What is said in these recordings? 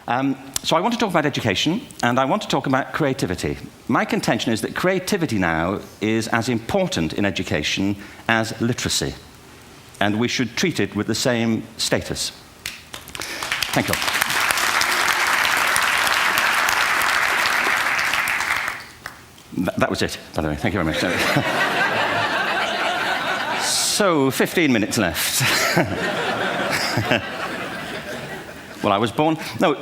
So I want to talk about education, and I want to talk about creativity. My contention is that creativity now is as important in education as literacy, and we should treat it with the same status. Thank you. That was it, by the way. Thank you very much. So, 15 minutes left. Well, I was born... No,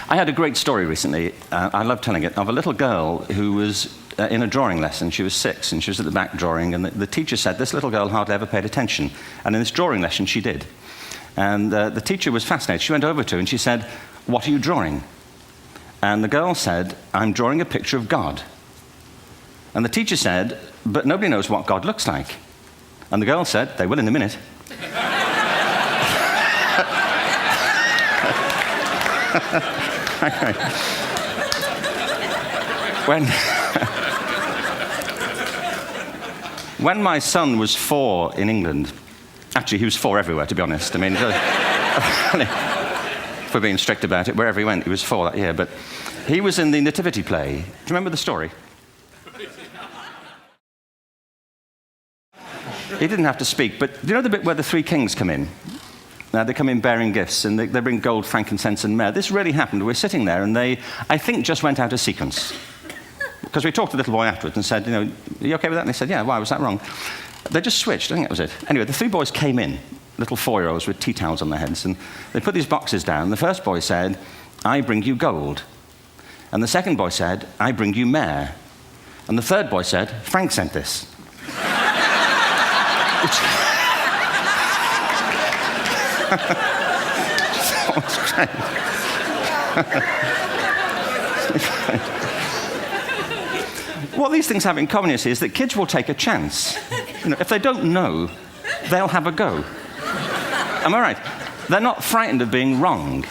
I had a great story recently, I love telling it, of a little girl who was in a drawing lesson. She was 6, and she was at the back drawing, and the teacher said this little girl hardly ever paid attention. And in this drawing lesson, she did. And the teacher was fascinated. She went over to her and she said, "What are you drawing?" And the girl said, "I'm drawing a picture of God." And the teacher said, "But nobody knows what God looks like." And the girl said, "They will in a minute." When my son was 4 in England, actually he was 4 everywhere, to be honest. I mean, if we're being strict about it, wherever he went, he was 4 that year. But he was in the Nativity play. Do you remember the story? He didn't have to speak, but do you know the bit where the 3 kings come in? They come in bearing gifts, and they bring gold, frankincense, and myrrh. This really happened. We're sitting there, and they, I think, just went out of sequence. Because we talked to the little boy afterwards and said, "Are you okay with that?" And they said, "Yeah, why was that wrong?" They just switched. I think that was it. Anyway, the 3 boys came in, little 4-year-olds with tea towels on their heads, and they put these boxes down. The first boy said, "I bring you gold." And the second boy said, "I bring you myrrh." And the third boy said, "Frank sent this." What these things have in common is that kids will take a chance. If they don't know, they'll have a go. Am I right? They're not frightened of being wrong.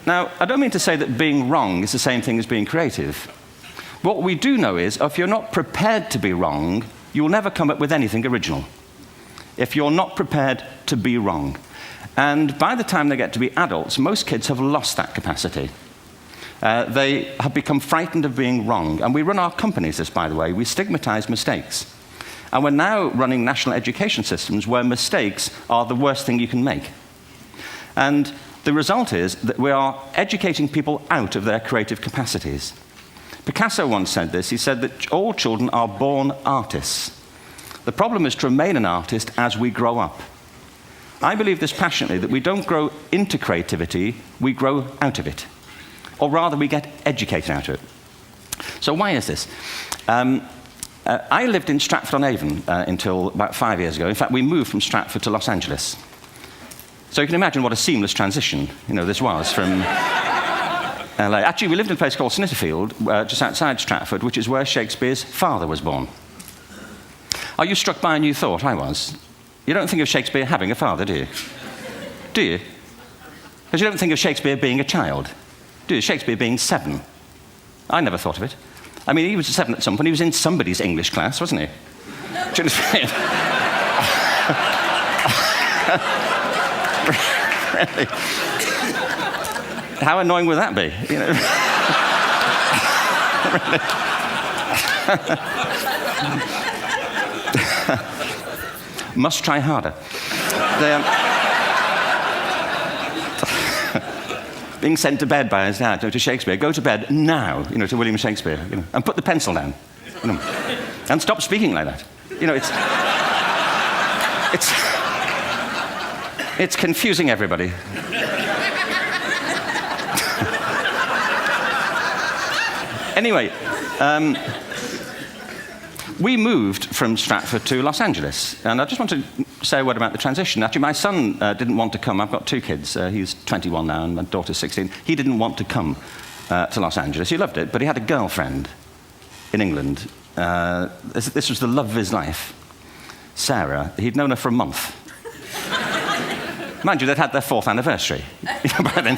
Now, I don't mean to say that being wrong is the same thing as being creative. What we do know is, if you're not prepared to be wrong, you'll never come up with anything original. If you're not prepared to be wrong. And by the time they get to be adults, most kids have lost that capacity. They have become frightened of being wrong. And we run our companies this, by the way. We stigmatize mistakes. And we're now running national education systems where mistakes are the worst thing you can make. And the result is that we are educating people out of their creative capacities. Picasso once said this. He said that all children are born artists. The problem is to remain an artist as we grow up. I believe this passionately, that we don't grow into creativity, we grow out of it. Or rather, we get educated out of it. So why is this? I lived in Stratford-on-Avon until about 5 years ago. In fact, we moved from Stratford to Los Angeles. So you can imagine what a seamless transition this was from LA. Actually, we lived in a place called Snitterfield, just outside Stratford, which is where Shakespeare's father was born. Are you struck by a new thought? I was. You don't think of Shakespeare having a father, do you? Do you? Because you don't think of Shakespeare being a child. Do you? Shakespeare being 7. I never thought of it. I mean, he was 7 at some point. He was in somebody's English class, wasn't he? Really? How annoying would that be? Must try harder. Being sent to bed by his dad, to Shakespeare. Go to bed now, to William Shakespeare, and put the pencil down, and stop speaking like that. It's confusing everybody. Anyway, we moved from Stratford to Los Angeles, and I just want to say a word about the transition. Actually, my son didn't want to come. I've got 2 kids. He's 21 now, and my daughter's 16. He didn't want to come to Los Angeles. He loved it, but he had a girlfriend in England. This was the love of his life, Sarah. He'd known her for a month. Mind you, they'd had their 4th anniversary by then,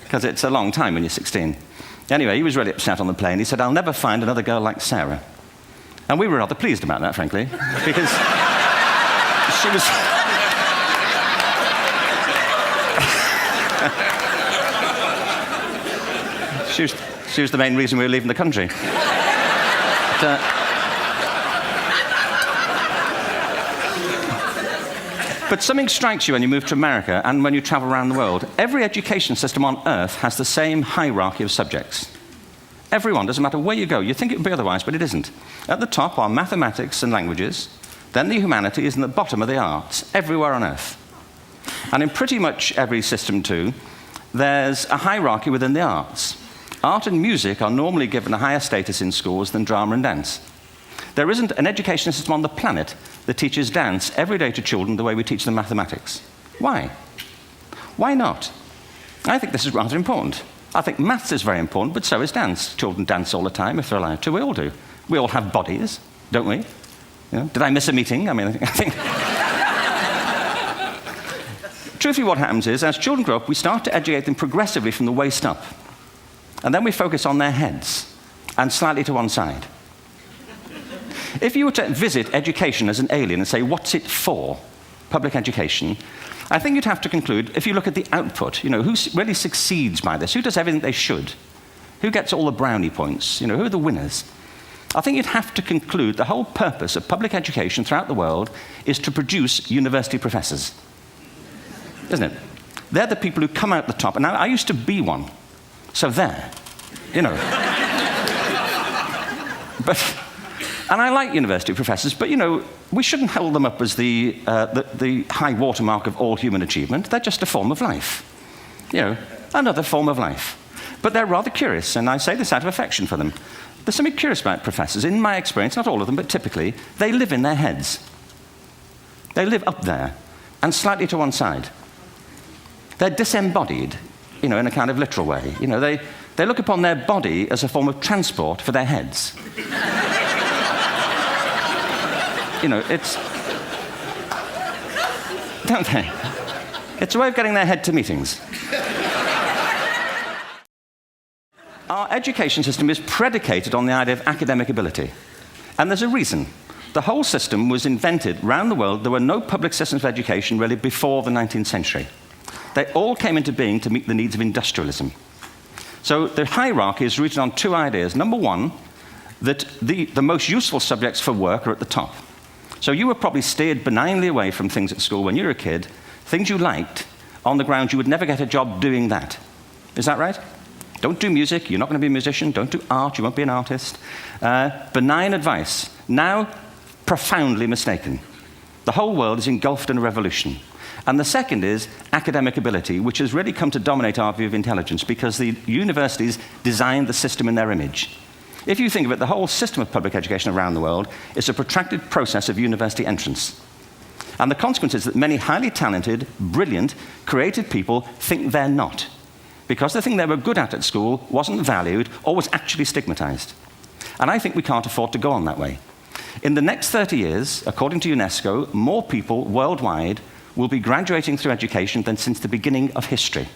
because it's a long time when you're 16. Anyway, he was really upset on the plane. He said, "I'll never find another girl like Sarah." And we were rather pleased about that, frankly, because she was... She was the main reason we were leaving the country. But something strikes you when you move to America and when you travel around the world. Every education system on Earth has the same hierarchy of subjects. Everyone, doesn't matter where you go. You think it would be otherwise, but it isn't. At the top are mathematics and languages, then the humanities, and at the bottom are the arts, everywhere on Earth. And in pretty much every system, too, there's a hierarchy within the arts. Art and music are normally given a higher status in schools than drama and dance. There isn't an education system on the planet that teaches dance every day to children the way we teach them mathematics. Why? Why not? I think this is rather important. I think maths is very important, but so is dance. Children dance all the time if they're allowed to. We all do. We all have bodies, don't we? You know, did I miss a meeting? I mean, I think... Truthfully, what happens is, as children grow up, we start to educate them progressively from the waist up. And then we focus on their heads and slightly to one side. If you were to visit education as an alien and say, what's it for, public education, I think you'd have to conclude, if you look at the output, you know, who really succeeds by this? Who does everything they should? Who gets all the brownie points? You know, who are the winners? I think you'd have to conclude the whole purpose of public education throughout the world is to produce university professors. Isn't it? They're the people who come out the top. And I used to be one. So there, you know. And I like university professors, but, you know, we shouldn't hold them up as the high watermark of all human achievement. They're just a form of life. You know, another form of life. But they're rather curious, and I say this out of affection for them. There's something curious about professors. In my experience, not all of them, but typically, they live in their heads. They live up there, and slightly to one side. They're disembodied, you know, in a kind of literal way. You know, they look upon their body as a form of transport for their heads. You know, it's... Don't they? It's a way of getting their head to meetings. Our education system is predicated on the idea of academic ability. And there's a reason. The whole system was invented around the world. There were no public systems of education really before the 19th century. They all came into being to meet the needs of industrialism. So the hierarchy is rooted on two ideas. Number one, that the most useful subjects for work are at the top. So you were probably steered benignly away from things at school when you were a kid, things you liked, on the grounds you would never get a job doing that. Is that right? Don't do music, you're not going to be a musician. Don't do art, you won't be an artist. Benign advice. Now, profoundly mistaken. The whole world is engulfed in a revolution. And the second is academic ability, which has really come to dominate our view of intelligence because the universities designed the system in their image. If you think of it, the whole system of public education around the world is a protracted process of university entrance. And the consequence is that many highly talented, brilliant, creative people think they're not, because the thing they were good at school wasn't valued or was actually stigmatized. And I think we can't afford to go on that way. In the next 30 years, according to UNESCO, more people worldwide will be graduating through education than since the beginning of history.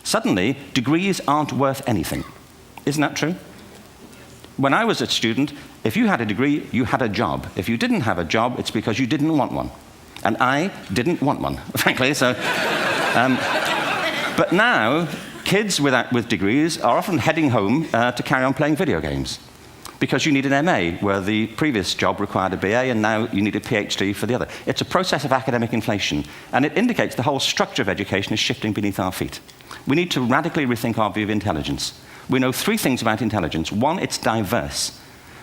Suddenly, degrees aren't worth anything. Isn't that true? When I was a student, if you had a degree, you had a job. If you didn't have a job, it's because you didn't want one. And I didn't want one, frankly. So, but now, kids with degrees are often heading home to carry on playing video games. Because you need an MA, where the previous job required a BA, and now you need a PhD for the other. It's a process of academic inflation, and it indicates the whole structure of education is shifting beneath our feet. We need to radically rethink our view of intelligence. We know three things about intelligence. One, it's diverse.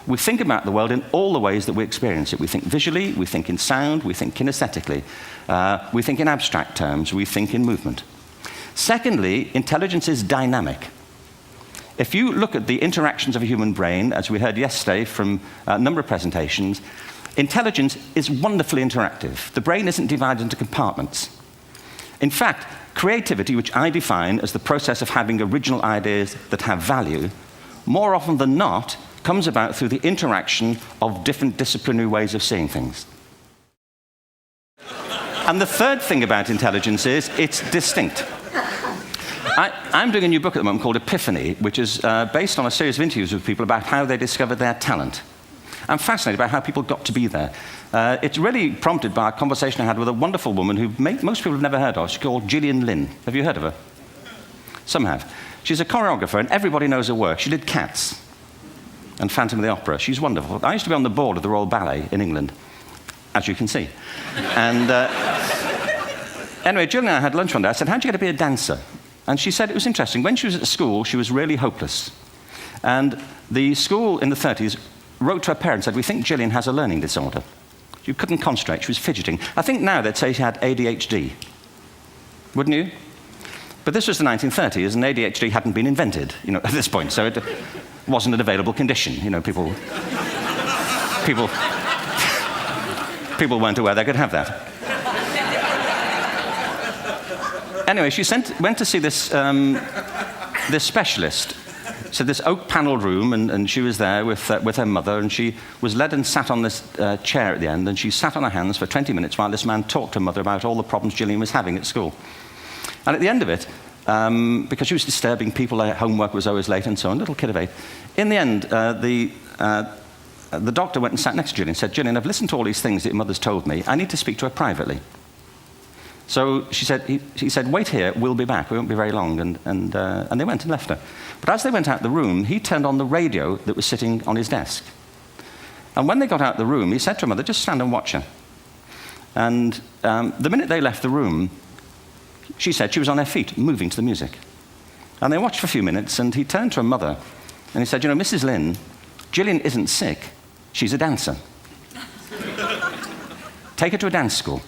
We think about the world in all the ways that we experience it. We think visually, we think in sound, we think kinesthetically, we think in abstract terms, we think in movement. Secondly, intelligence is dynamic. If you look at the interactions of a human brain, as we heard yesterday from a number of presentations, intelligence is wonderfully interactive. The brain isn't divided into compartments. In fact, creativity, which I define as the process of having original ideas that have value, more often than not, comes about through the interaction of different disciplinary ways of seeing things. And the third thing about intelligence is it's distinct. I'm doing a new book at the moment called Epiphany, which is based on a series of interviews with people about how they discovered their talent. I'm fascinated by how people got to be there. It's really prompted by a conversation I had with a wonderful woman who most people have never heard of. She's called Gillian Lynn. Have you heard of her? Some have. She's a choreographer, and everybody knows her work. She did Cats and Phantom of the Opera. She's wonderful. I used to be on the board of the Royal Ballet in England, as you can see. And anyway, Jill and I had lunch one day. I said, how'd you get to be a dancer? And she said it was interesting. When she was at school, she was really hopeless. And the school in the 30s wrote to her parents and said, we think Gillian has a learning disorder. She couldn't concentrate. She was fidgeting. I think now they'd say she had ADHD. Wouldn't you? But this was the 1930s, and ADHD hadn't been invented, at this point. So it wasn't an available condition. people weren't aware they could have that. Anyway, she went to see this specialist. So this oak-panelled room, and she was there with her mother, and she was led and sat on this chair at the end, and she sat on her hands for 20 minutes while this man talked to her mother about all the problems Gillian was having at school. And at the end of it, because she was disturbing people, her homework was always late and so on, little kid of 8, in the end, the doctor went and sat next to Gillian and said, Gillian, I've listened to all these things that your mother's told me. I need to speak to her privately. So he said, wait here, we'll be back. We won't be very long. And they went and left her. But as they went out the room, he turned on the radio that was sitting on his desk. And when they got out the room, he said to her mother, just stand and watch her. And the minute they left the room, she said she was on her feet, moving to the music. And they watched for a few minutes, and he turned to her mother, and he said, Mrs. Lynn, Gillian isn't sick. She's a dancer. Take her to a dance school.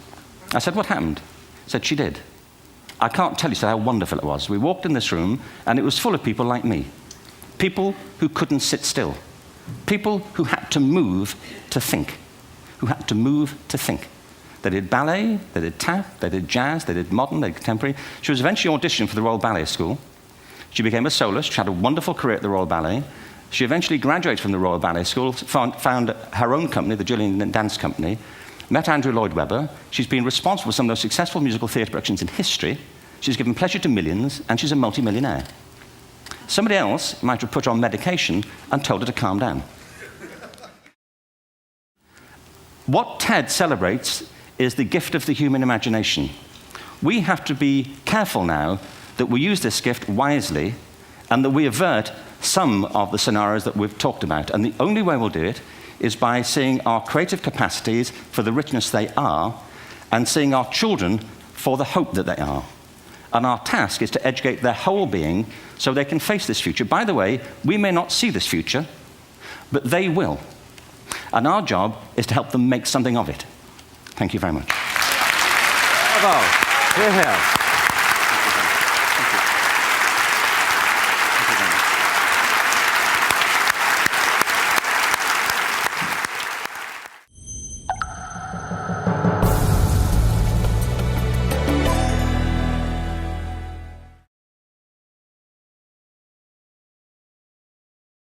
I said, what happened? He said, she did. I can't tell you how wonderful it was. We walked in this room, and it was full of people like me. People who couldn't sit still. People who had to move to think. Who had to move to think. They did ballet, they did tap, they did jazz, they did modern, they did contemporary. She was eventually auditioned for the Royal Ballet School. She became a soloist. She had a wonderful career at the Royal Ballet. She eventually graduated from the Royal Ballet School, found her own company, the Gillian Dance Company, met Andrew Lloyd Webber. She's been responsible for some of the most successful musical theatre productions in history. She's given pleasure to millions, and she's a multi-millionaire. Somebody else might have put her on medication and told her to calm down. What TED celebrates is the gift of the human imagination. We have to be careful now that we use this gift wisely and that we avert some of the scenarios that we've talked about. And the only way we'll do it is by seeing our creative capacities for the richness they are and seeing our children for the hope that they are. And our task is to educate their whole being so they can face this future. By the way, we may not see this future, but they will. And our job is to help them make something of it. Thank you very much. Bravo. Hierher.